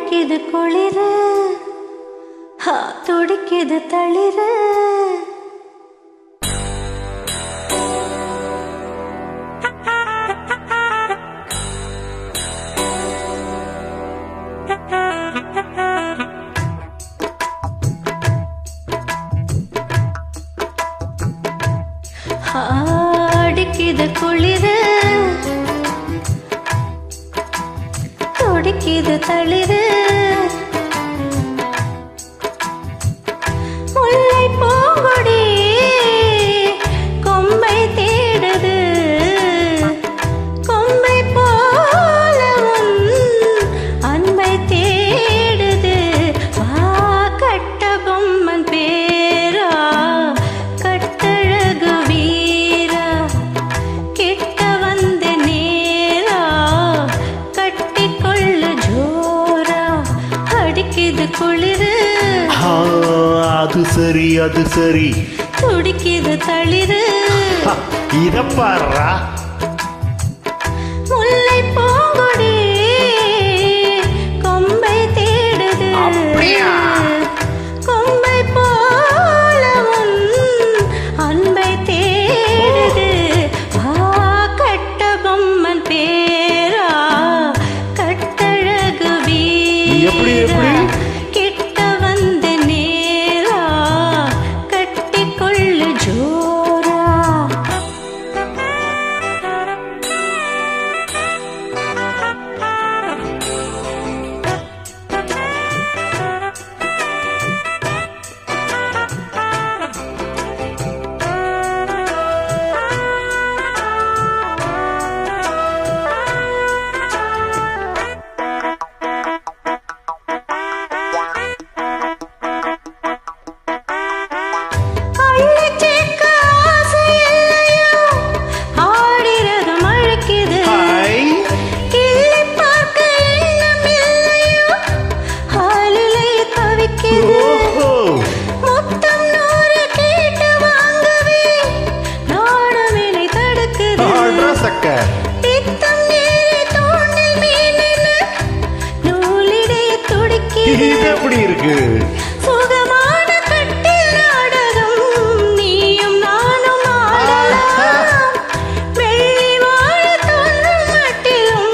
துடிக்குது குளிரு துடிக்குது தளிரு அடிக்குது குளிரு துடிக்குது தளிரு முல்லை பூங்கொடி கொம்பை தேடுது கொம்பை போலவும் அன்பை தேடுது வா கட்ட பொம்மன் பேரா கட்டழகு வீரா கிட்ட வந்து நேரா கட்டிக்கொள்ளு ஜோரா அடிக்குது குளிரு அது சரி அது சரி துடிக்குது தளிரு இத பாரா முல்லை பூங்கொடி கொம்பை தேடுது அப்படியா கொம்பை போலவும் அன்பை தேடுது வா கட்ட பொம்மன் பேரா கட்டழகு வீரா கிட்ட வந்து நேரா கட்டிக்கொள்ளு ஜோரா எப்படி இருக்கு சுகமான கட்டில் நாடகம் நீயும் நானும் ஆடலாம் வெள்ளி வாழ தோன்றும் மட்டிலும்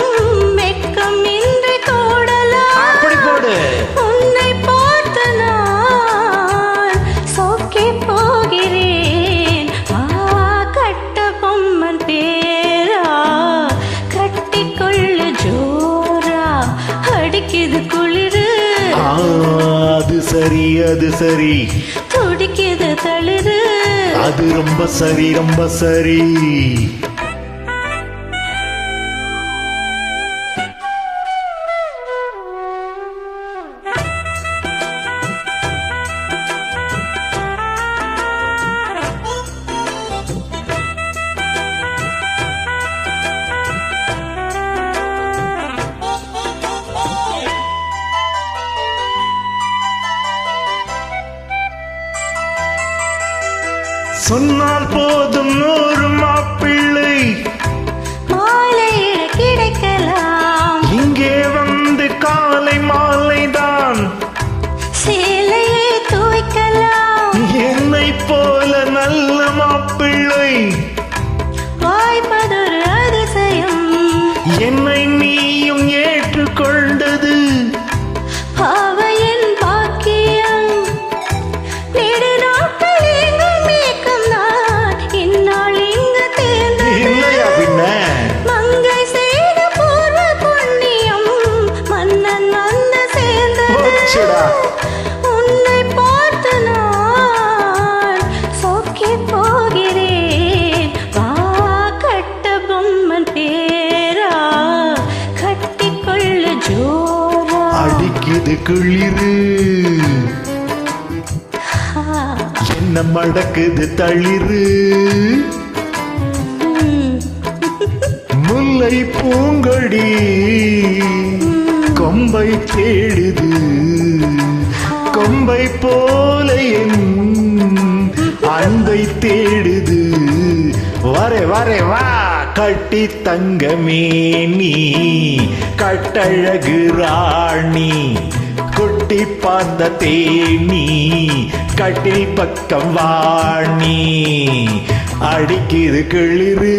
வெட்கம் இன்றி தோடலாம் அப்படி போடு உன்னை பார்த்து நான் சோக்கி போகிறேன் வா கட்ட பொம்மன் பேரா கட்டிக்கொள்ளு ஜோரா அடிக்குது குளிரு அது சரி அது சரி துடிக்குது தளிரு அது ரொம்ப சரி ரொம்ப சரி சொன்னால் போதும் நூறு மாப்பிள்ளை மாலையிட கிடைக்கலாம் இங்கே வந்து காலை மாலைதான் சேலையை துவைக்கலாம் என்னை போல நல்ல மாப்பிள்ளை வாய்ப்பதொரு அதிசயம் என்னை நீயும் ஏற்றுக்கொண்டது பாவையின் பாக்கியம் நெடுநாட்கள் எங்கும் ஏக்கம் நான் இந்நாள் இங்கு தேர்ந்தது இல்லையா பின்ன மங்கை செய்த பூர்வ புண்ணியம் மன்னன் வந்து சேர்ந்தது போச்சுடா. உன்னை பார்த்து நான் சோக்கி போகிறேன் வா கட்ட பொம்மன் பேரா கட்டிக்கொள்ளு ஜோரா அடிக்குது குளிரு என்ன மடக்குது தளிரு முல்லை பூங்கொடி கொம்பை தேடுது கொம்பை போல என் அன்பை தேடுது வரே வரே வா கட்டி தங்கமே நீ கட்டழகு ராணி எட்டி பார்த்த தேனி கட்டில் பக்கம் வாணி அடிக்குது கிளிரு